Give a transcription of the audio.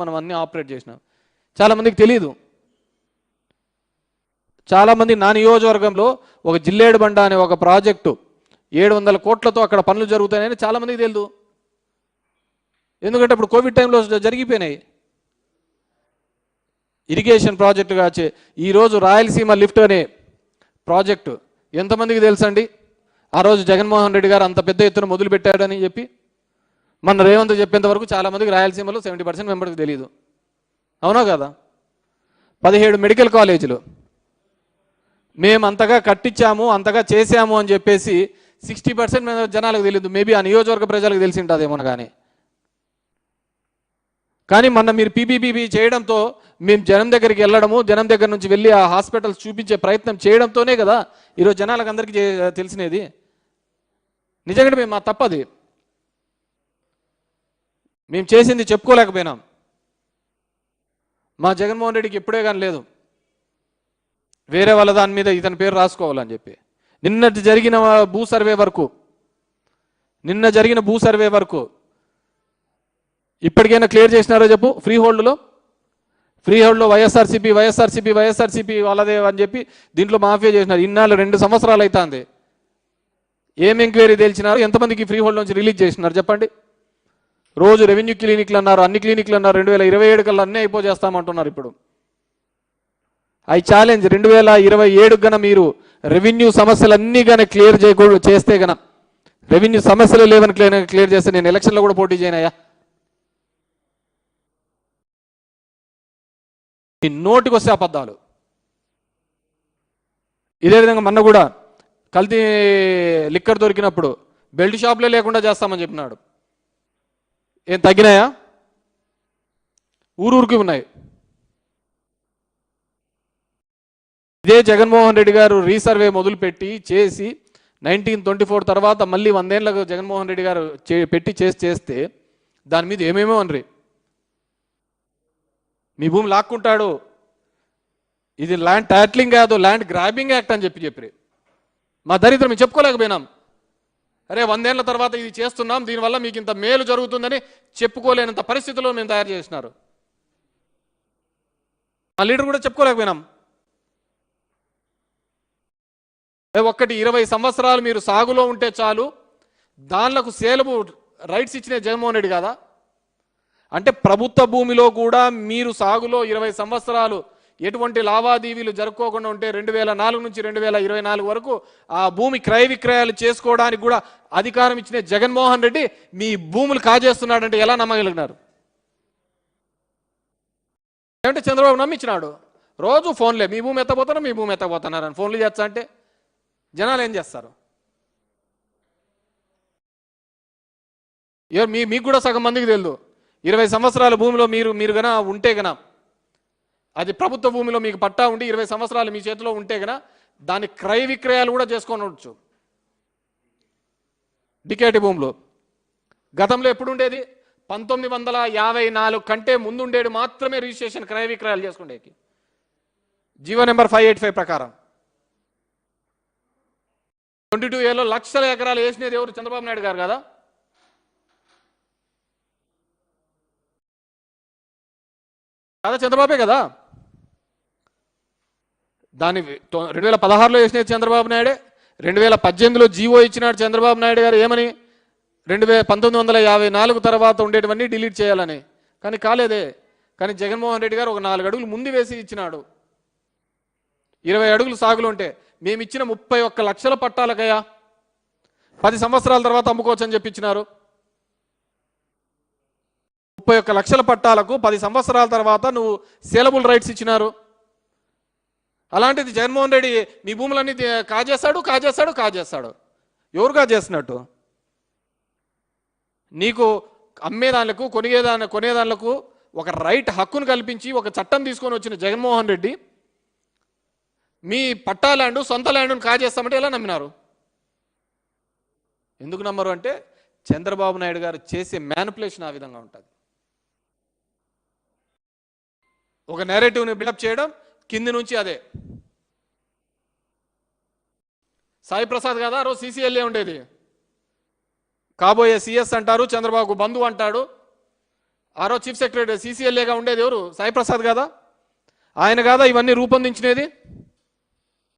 మనం అన్ని ఆపరేట్ చేసినాం. చాలామందికి తెలియదు. చాలామంది నా నియోజకవర్గంలో ఒక జిల్లేడు బండ అనే ఒక ప్రాజెక్టు 700 కోట్లతో అక్కడ పనులు జరుగుతాయని చాలామందికి తెలియదు. ఎందుకంటే ఇప్పుడు కోవిడ్ టైంలో జరిగిపోయినాయి. ఇరిగేషన్ ప్రాజెక్టుగా ఈరోజు రాయలసీమ లిఫ్ట్ అనే ప్రాజెక్టు ఎంతమందికి తెలుసండి? ఆ రోజు జగన్మోహన్ రెడ్డి గారు అంత పెద్ద ఎత్తున మొదలుపెట్టాడని చెప్పి మన రేవంత్ చెప్పేంత వరకు చాలామందికి రాయలసీమలో 70% మెంబర్కి తెలియదు. అవునా కదా? 17 మెడికల్ కాలేజీలు మేము అంతగా కట్టించాము, అంతగా చేశాము అని చెప్పేసి 60% జనాలకు తెలియదు. మేబీ ఆ నియోజకవర్గ ప్రజలకు తెలిసి ఉంటుందేమో. కానీ మొన్న మీరు పీపీపీ చేయడంతో మేము జనం దగ్గరికి వెళ్ళడము, జనం దగ్గర నుంచి వెళ్ళి ఆ హాస్పిటల్స్ చూపించే ప్రయత్నం చేయడంతోనే కదా ఈరోజు జనాలకు అందరికీ తెలిసినది. నిజంగా మేము మా తప్పది, మేము చేసింది చెప్పుకోలేకపోయినాం. మా జగన్మోహన్ రెడ్డికి ఎప్పుడే కానీ లేదు వేరే వాళ్ళ దాని మీద ఇతని పేరు రాసుకోవాలని చెప్పి. నిన్న జరిగిన భూ సర్వే వరకు ఇప్పటికైనా క్లియర్ చేసినారో చెప్పు. ఫ్రీ హోల్డ్లో వైఎస్ఆర్సీపీ వాళ్ళదే అని చెప్పి దీంట్లో మాఫియా చేసినారు. ఇన్నాళ్ళు 2 సంవత్సరాలు అవుతుంది. ఏం ఎంక్వైరీ తేల్చినారు? ఎంతమందికి ఫ్రీ హోల్డ్ నుంచి రిలీజ్ చేసినారు చెప్పండి? రోజు రెవెన్యూ క్లినిక్లు అన్నారు, అన్ని క్లినిక్లు అన్నారు. 2027 కల్లా అన్నీ అయిపోజేస్తామంటున్నారు. ఇప్పుడు ఐ ఛాలెంజ్ 2027 గన మీరు రెవెన్యూ సమస్యలన్నీ కానీ క్లియర్ చేస్తే గన, రెవెన్యూ సమస్యలు లేవని క్లియర్ చేస్తే నేను ఎలక్షన్లో కూడా పోటీ చేయనయ్యా. ఈ నోటికి వస్తే అబద్ధాలు. ఇదే విధంగా మొన్న కూడా కల్తీ లిక్కర్ దొరికినప్పుడు బెల్ట్ షాప్లే లేకుండా చేస్తామని చెప్పినాడు. ఏం తగ్గినాయా? ఊరూరికి ఉన్నాయి. ఇదే జగన్మోహన్ రెడ్డి గారు రీసర్వే మొదలుపెట్టి చేసి 1924 తర్వాత మళ్ళీ 100 ఏళ్ళకు జగన్మోహన్ రెడ్డి గారు పెట్టి చేస్తే దాని మీద ఏమేమో అనరి. మీ భూమి లాక్కుంటాడు, ఇది ల్యాండ్ టైటిలింగ్ కాదు, ల్యాండ్ గ్రాబింగ్ యాక్ట్ అని చెప్పి మా దరిద్రం మేము చెప్పుకోలేకపోయినాం. అరే 100 ఏళ్ళ తర్వాత ఇది చేస్తున్నాం, దీనివల్ల మీకు ఇంత మేలు జరుగుతుందని చెప్పుకోలేనంత పరిస్థితుల్లో మేము తయారు చేసినారు. మా లీడర్ కూడా చెప్పుకోలేకపోయినాం. ఒక్కటి 20 సంవత్సరాలు మీరు సాగులో ఉంటే చాలు, దానిలకు సేలబు రైట్స్ ఇచ్చిన జగన్మోహన్ రెడ్డి కాదా? అంటే ప్రభుత్వ భూమిలో కూడా మీరు సాగులో 20 సంవత్సరాలు ఎటువంటి లావాదేవీలు జరుపుకోకుండా ఉంటే 2004 నుంచి 2024 వరకు ఆ భూమి క్రయ విక్రయాలు చేసుకోవడానికి కూడా అధికారం ఇచ్చిన జగన్మోహన్ రెడ్డి మీ భూములు కాజేస్తున్నాడంటే ఎలా నమ్మగలిగినారు? ఏమంటే చంద్రబాబు నమ్మించినాడు. రోజు ఫోన్లే, మీ భూమి ఎత్తపోతున్నారని ఫోన్లు చేస్తా అంటే జనాలు ఏం చేస్తారు? మీకు కూడా సగం మందికి తెలియదు. 20 సంవత్సరాల భూమిలో మీరు గన ఉంటే గన, అది ప్రభుత్వ భూమిలో మీకు పట్టా ఉండి 20 సంవత్సరాలు మీ చేతిలో ఉంటే గన దాని క్రయ విక్రయాలు కూడా చేసుకోవచ్చు. డికేటి భూమిలో గతంలో ఎప్పుడు ఉండేది? 1954 కంటే ముందు ఉండేది మాత్రమే రిజిస్ట్రేషన్ క్రయ విక్రయాలు చేసుకునేకి జీవో నెంబర్ 585 ప్రకారం. 22 ఏళ్ళలో లక్షల ఎకరాలు వేసినది ఎవరు? చంద్రబాబు నాయుడు గారు కదా? చంద్రబాబే కదా. దాన్ని 2016లో వేసినది చంద్రబాబు నాయుడే. 2018లో జీవో ఇచ్చినాడు చంద్రబాబు నాయుడు గారు. ఏమని? 1954 తర్వాత ఉండేటివన్నీ డిలీట్ చేయాలని. కానీ కాలేదే. కానీ జగన్మోహన్ రెడ్డి గారు ఒక 4 అడుగులు ముందు వేసి ఇచ్చినాడు. 20 అడుగులు సాగులు ఉంటే మేము ఇచ్చిన 31 లక్షల పట్టాలకయ్యా 10 సంవత్సరాల తర్వాత అమ్ముకోవచ్చు అని చెప్పించినారు. 31 లక్షల పట్టాలకు 10 సంవత్సరాల తర్వాత నువ్వు సేలబుల్ రైట్స్ ఇచ్చినారు. అలాంటిది జగన్మోహన్ రెడ్డి మీ భూములన్నీ కాజేస్తాడు. ఎవరు కాజేస్తున్నట్టు? నీకు అమ్మేదానికి కొనేదానికి ఒక రైట్ హక్కును కల్పించి ఒక చట్టం తీసుకొని వచ్చిన జగన్మోహన్ రెడ్డి మీ పట్టా ల్యాండ్, సొంత ల్యాండ్ను కాజేస్తామంటే ఎలా నమ్మినారు? ఎందుకు నమ్మరు అంటే చంద్రబాబు నాయుడు గారు చేసే మ్యానిపులేషన్ ఆ విధంగా ఉంటుంది. ఒక నేరేటివ్ని బిల్డప్ చేయడం, కింది నుంచి అదే. సాయి ప్రసాద్ కదా రోజు సీసీఎల్ఏ ఉండేది, కాబోయే సిఎస్ అంటారు, చంద్రబాబు బంధువు అంటాడు. ఆ రోజు చీఫ్ సెక్రటరీ CCLAగా ఉండేది ఎవరు? సాయి ప్రసాద్ కదా? ఆయన కాదా ఇవన్నీ రూపొందించినది?